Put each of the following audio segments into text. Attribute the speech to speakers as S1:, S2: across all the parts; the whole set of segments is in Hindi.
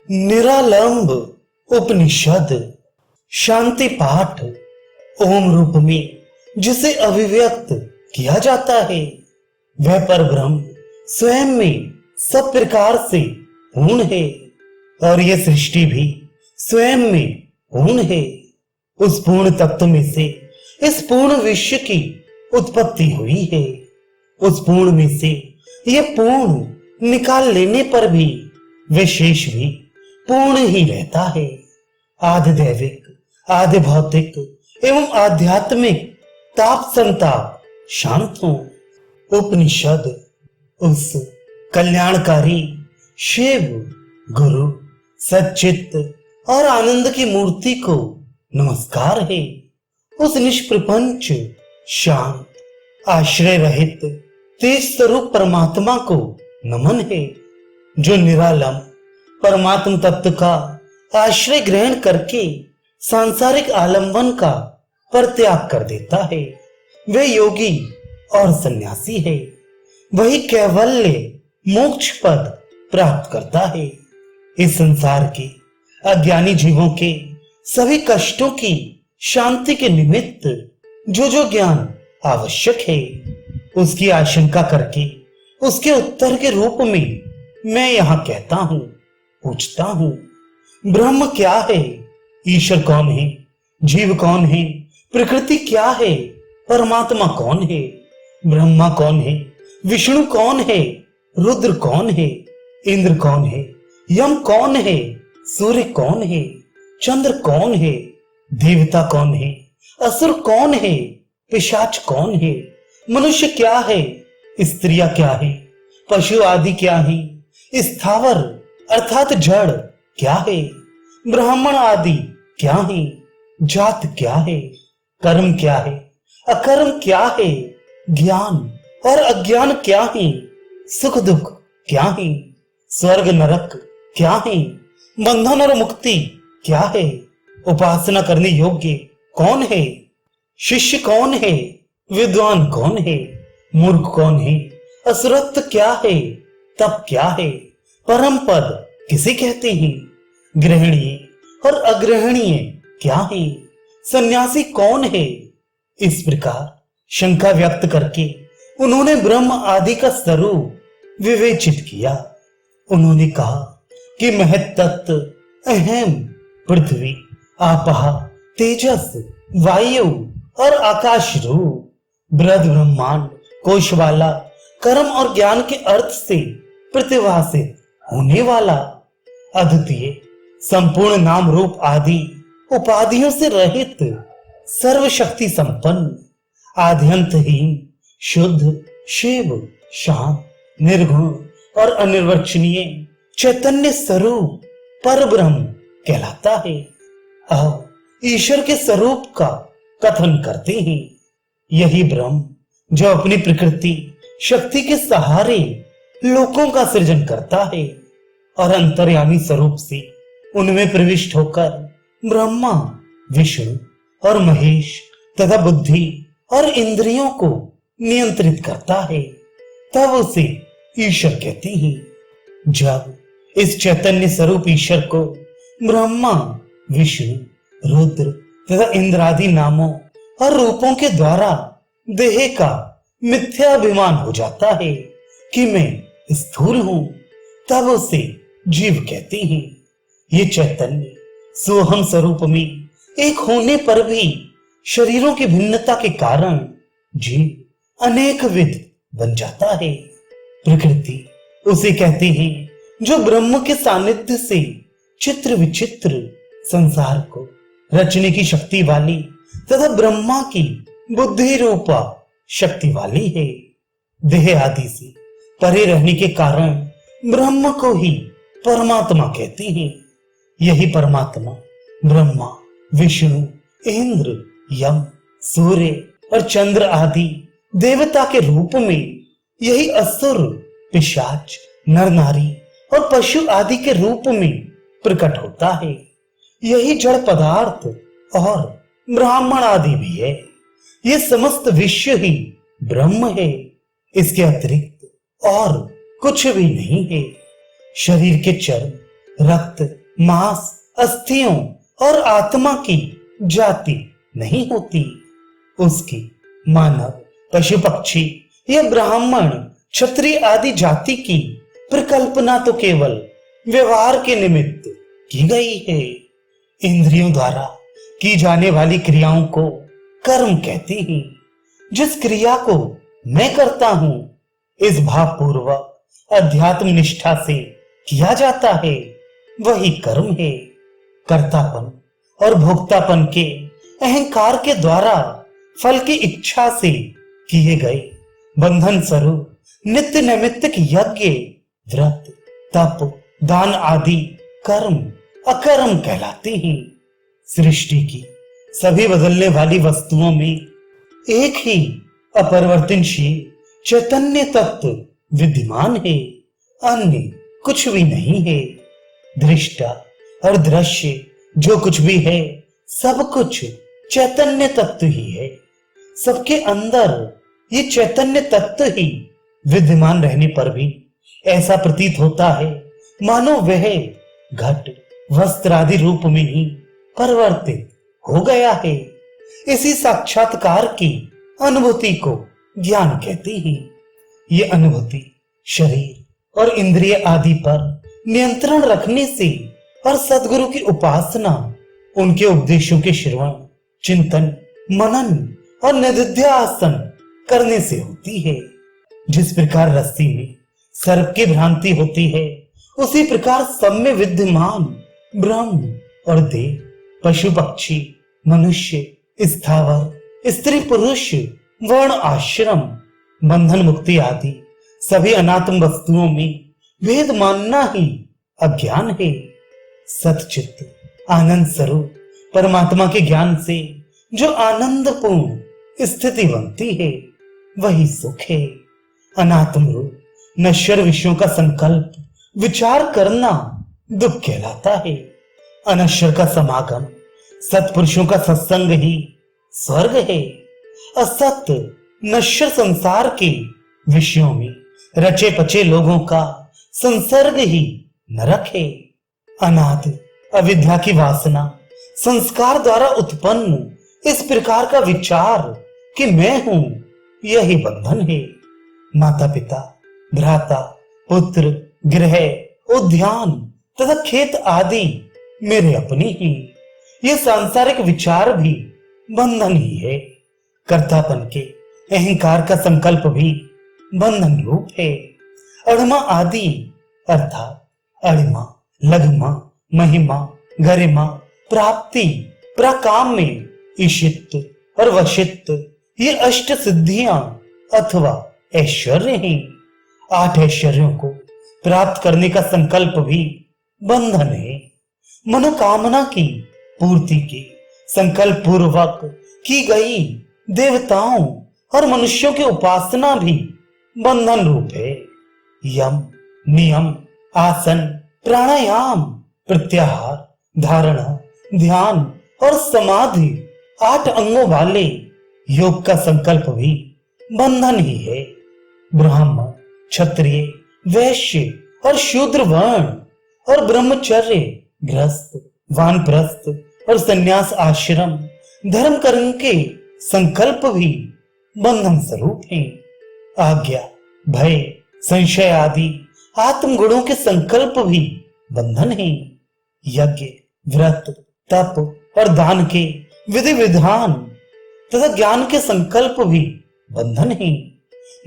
S1: निरालंब उपनिषद शांति पाठ ओम रूप में जिसे अभिव्यक्त किया जाता है वह परब्रह्म स्वयं में सब प्रकार से पूर्ण है और यह सृष्टि भी स्वयं में पूर्ण है। उस पूर्ण तत्व में से इस पूर्ण विश्व की उत्पत्ति हुई है। उस पूर्ण में से यह पूर्ण निकाल लेने पर भी विशेष भी पूर्ण ही रहता है। आदि दैविक, आदि भौतिक एवं आध्यात्मिक ताप संताप शांत हो। उपनिषद उस कल्याणकारी शिव गुरु सच्चित और आनंद की मूर्ति को नमस्कार है। उस निष्प्रपंच शांत आश्रय रहित तेज स्वरूप परमात्मा को नमन है जो निरालंब परमात्म तत्व का आश्रय ग्रहण करके सांसारिक आलंबन का परित्याग कर देता है। वह योगी और सन्यासी है। वही कैवल्य मोक्ष पद प्राप्त करता है। इस संसार के अज्ञानी जीवों के सभी कष्टों की शांति के निमित्त जो ज्ञान आवश्यक है उसकी आशंका करके उसके उत्तर के रूप में मैं यहां कहता हूं, पूछता हूं, ब्रह्म क्या है? ईश्वर कौन है? जीव कौन है? प्रकृति क्या है? परमात्मा कौन है? ब्रह्मा कौन है? विष्णु कौन है? रुद्र कौन है? इंद्र कौन है? यम कौन है? सूर्य कौन है? चंद्र कौन है? देवता कौन है? असुर कौन है? पिशाच कौन है? मनुष्य क्या है? स्त्रियां क्या है? पशु आदि क्या है? स्थावर अर्थात जड़ क्या है? ब्राह्मण आदि क्या है? जात क्या है? कर्म क्या है? अकर्म क्या है? ज्ञान और अज्ञान क्या है? सुख दुख क्या है? स्वर्ग नरक क्या है? बंधन और मुक्ति क्या है? उपासना करने योग्य कौन है? शिष्य कौन है? विद्वान कौन है? मूर्ख कौन है? असुरत्व क्या है? तप क्या है? परम पद किसे कहते हैं? ग्रहणीय और अग्रहणीय क्या है? सन्यासी कौन है? इस प्रकार शंका व्यक्त करके उन्होंने ब्रह्म आदि का स्वरूप विवेचित किया। उन्होंने कहा कि महत् तत्व अहम पृथ्वी आपः तेजस वायु और आकाश रूप बृहद ब्रह्मांड कोशवाला कर्म और ज्ञान के अर्थ से प्रतिभासित होने वाला अद्वितीय संपूर्ण नाम रूप आदि उपाधियों से रहित सर्वशक्ति संपन्न आद्यंतहीन शुद्ध शिव शांत निर्गुण और अनिर्वचनीय चैतन्य स्वरूप पर ब्रह्म कहलाता है। अब ईश्वर के स्वरूप का कथन करते हैं। यही ब्रह्म जो अपनी प्रकृति शक्ति के सहारे लोकों का सृजन करता है और अंतर्यामी स्वरूप से उनमें प्रविष्ट होकर ब्रह्मा विष्णु और महेश तथा बुद्धि और इंद्रियों को नियंत्रित करता है, तब उसे ईश्वर कहते हैं। जब इस चैतन्य स्वरूप ईश्वर को ब्रह्मा विष्णु रुद्र तथा इंद्र आदि नामों और रूपों के द्वारा देह का मिथ्याभिमान हो जाता है कि मैं स्थूल हूं, तब उसे जीव कहते हैं। ये चैतन्य सोहम स्वरूप में एक होने पर भी शरीरों की भिन्नता के कारण जीव अनेक विध बन जाता है। प्रकृति उसे कहते हैं जो ब्रह्म के सानिध्य से चित्र विचित्र संसार को रचने की शक्ति वाली तथा ब्रह्मा की बुद्धि रूपा शक्ति वाली है। देह आदि से परे रहने के कारण ब्रह्म को ही परमात्मा कहते हैं। यही परमात्मा ब्रह्मा विष्णु इंद्र यम सूर्य और चंद्र आदि देवता के रूप में, यही असुर पिशाच नर नारी और पशु आदि के रूप में प्रकट होता है। यही जड़ पदार्थ और ब्राह्मण आदि भी है। ये समस्त विश्व ही ब्रह्म है, इसके अतिरिक्त और कुछ भी नहीं है। शरीर के चर्म रक्त, मांस, अस्थियों और आत्मा की जाति नहीं होती। उसकी मानव, पशु पक्षी या ब्राह्मण, क्षत्रिय आदि जाति की परिकल्पना तो केवल व्यवहार के निमित्त की गई है। इंद्रियों द्वारा की जाने वाली क्रियाओं को कर्म कहते हैं। जिस क्रिया को मैं करता हूं, इस भावपूर्वक अध्यात्म निष्ठा से किया जाता है, वही कर्म है। कर्तापन और भोक्तापन के अहंकार के द्वारा फल की इच्छा से किए गए बंधन स्वरूप नित्य नैमित्तिक यज्ञ, व्रत, तप, दान आदि कर्म अकर्म कहलाते हैं। सृष्टि की सभी बदलने वाली वस्तुओं में एक ही अपरिवर्तनशील चैतन्य तत्व विद्यमान है, अन्य कुछ भी नहीं है। दृष्टा और दृश्य जो कुछ भी है, सब कुछ चैतन्य तत्व ही है। सबके अंदर ये चैतन्य तत्व ही विद्यमान रहने पर भी ऐसा प्रतीत होता है मानो वह घट, वस्त्र आदि रूप में ही परिवर्तित हो गया है। इसी साक्षात्कार की अनुभूति को ज्ञान कहते हैं। ये अनुभूति शरीर और इंद्रिय आदि पर नियंत्रण रखने से और सद्गुरु की उपासना, उनके उपदेशों के श्रवण, चिंतन, मनन और निधिध्यासन करने से होती है। जिस प्रकार रस्सी में सर्प की भ्रांति होती है, उसी प्रकार सब में विद्यमान ब्रह्म और देव, पशु पक्षी, मनुष्य, स्थावर, स्त्री पुरुष, वर्ण आश्रम, बंधन मुक्ति आदि सभी अनात्म वस्तुओं में भेद मानना ही अज्ञान है। सतचित्त आनंद स्वरूप परमात्मा के ज्ञान से जो आनंदपूर्ण स्थिति बनती है, वही सुख है। अनात्म रूप नश्वर विषयों का संकल्प विचार करना दुख कहलाता है। अनश्वर का समागम, सत्पुरुषों का सत्संग ही स्वर्ग है। असत नश्वर संसार के विषयों में रचे पचे लोगों का संसर्ग ही नरक है। अनाद अविद्या की वासना संस्कार द्वारा उत्पन्न इस प्रकार का विचार कि मैं हूं, यही बंधन है। माता पिता, भ्राता, पुत्र, गृह, उद्यान तथा खेत आदि मेरे अपने ही, ये सांसारिक विचार भी बंधन ही है। कर्तापन के अहंकार का संकल्प भी बंधन रूप है। अड़मा आदि अर्थात अड़िमा, लघिमा, महिमा, गरिमा, प्राप्ति, प्राकाम में ईशित्व और वशित्व, ये अष्ट सिद्धियां अथवा ऐश्वर्य हैं। 8 ऐश्वर्यों को प्राप्त करने का संकल्प भी बंधन है। मनोकामना की पूर्ति के संकल्प पूर्वक की गई देवताओं और मनुष्यों की उपासना भी बंधन रूप है। यम, नियम, आसन, प्राणायाम, प्रत्याहार, धारणा, ध्यान और समाधि 8 अंगों वाले योग का संकल्प भी बंधन ही है। ब्राह्मण, क्षत्रिय, वैश्य और शूद्र वर्ण और ब्रह्मचर्य, गृहस्थ, वानप्रस्थ और संन्यास आश्रम धर्म कर्म के संकल्प भी बंधन स्वरूप हैं। आज्ञा, भय, संशय आदि आत्म गुणों के संकल्प भी बंधन है। यज्ञ, व्रत, तप और दान के विधि विधान तथा ज्ञान के संकल्प भी बंधन है।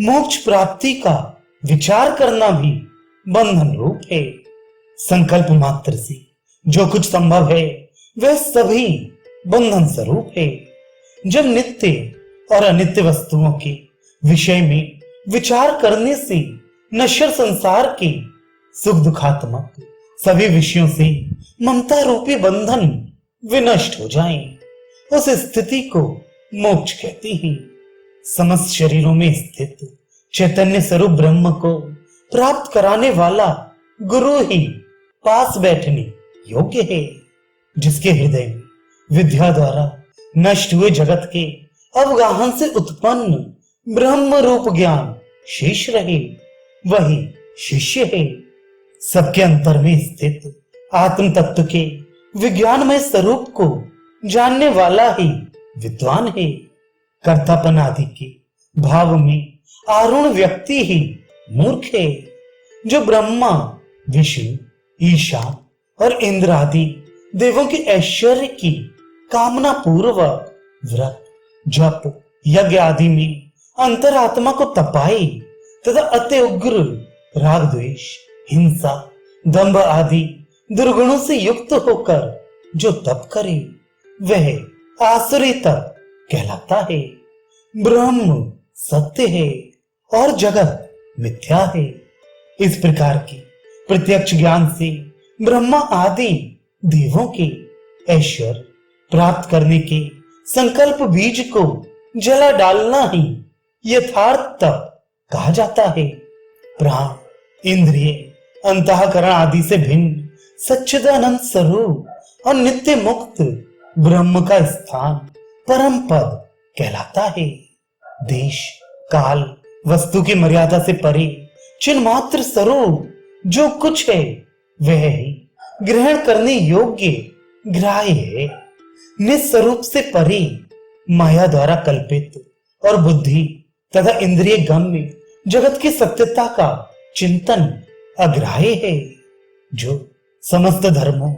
S1: मोक्ष प्राप्ति का विचार करना भी बंधन रूप है। संकल्प मात्र से जो कुछ संभव है, वह सभी बंधन स्वरूप है। जब नित्य और अनित्य वस्तुओं के विषय में विचार करने से नश्वर संसार के सुख दुखात्मक सभी विषयों से ममता रूपी बंधन विनष्ट हो जाएं, उस स्थिति को मोक्ष कहते हैं। समस्त शरीरों में स्थित चैतन्य स्वरूप ब्रह्म को प्राप्त कराने वाला गुरु ही पास बैठने योग्य है। जिसके हृदय में विद्या द्वारा नष्ट हुए जगत के अवगाहन से उत्पन्न ब्रह्म रूप ज्ञान शेष रहे, वही शिष्य है। सबके अंतर में स्थित आत्म तत्व के विज्ञानमय स्वरूप को जानने वाला ही विद्वान है। कर्तापन आदि के भाव में आरूढ़ व्यक्ति ही मूर्ख है। जो ब्रह्मा, विष्णु, ईशान और इंद्र आदि देवों के ऐश्वर्य की कामना पूर्वक व्रत, जप, यज्ञ आदि में अंतरात्मा को तपाए तथा अति उग्र राग, द्वेष, हिंसा, दंभ आदि दुर्गुणों से युक्त होकर जो तप करे वह आसुरी तप कहलाता है। ब्रह्म सत्य है और जगत मिथ्या है। इस प्रकार के प्रत्यक्ष ज्ञान से ब्रह्मा आदि देवों के ऐश्वर्य प्राप्त करने के संकल्प बीज को जला डालना ही यथार्थ तप कहा जाता है। प्राण, इंद्रिय, अंतःकरण आदि से भिन्न सच्चिदानंद स्वरूप और नित्य मुक्त ब्रह्म का स्थान परम पद कहलाता है। देश, काल, वस्तु की मर्यादा से परे चिन्मात्र स्वरूप जो कुछ है वह ही ग्रहण करने योग्य ग्राह्य है। निस्वरूप से परे माया द्वारा कल्पित और बुद्धि तथा इंद्रिय गम्य जगत की सत्यता का चिंतन अग्राह्य है। जो समस्त धर्मों,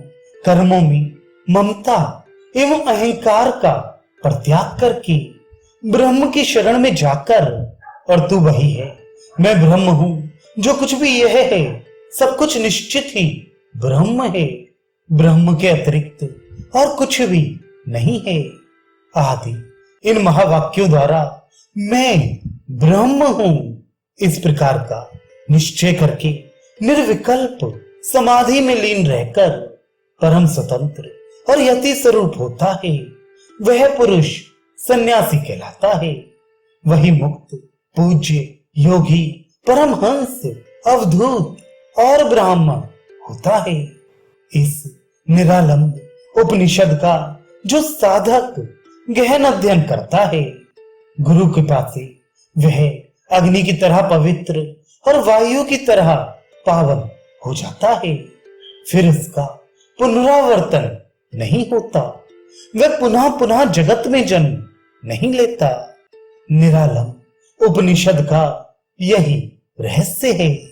S1: कर्मों में ममता एवं अहंकार का परित्याग करके ब्रह्म की शरण में जाकर, और तू वही है, मैं ब्रह्म हूं, जो कुछ भी यह है सब कुछ निश्चित ही ब्रह्म है, ब्रह्म के अतिरिक्त और कुछ भी नहीं है आदि इन महावाक्यों द्वारा मैं ब्रह्म हूं इस प्रकार का निश्चय करके निर्विकल्प समाधि में लीन रहकर परम स्वतंत्र और यति स्वरूप होता है, वह पुरुष सन्यासी कहलाता है। वही मुक्त, पूज्य, योगी, परमहंस, अवधूत और ब्राह्मण होता है। इस निरालंब उपनिषद का जो साधक गहन अध्ययन करता है, गुरु के पास वह अग्नि की तरह पवित्र और वायु की तरह पावन हो जाता है। फिर उसका पुनरावर्तन नहीं होता, वह पुनः पुनः जगत में जन्म नहीं लेता। निरालंब उपनिषद का यही रहस्य है।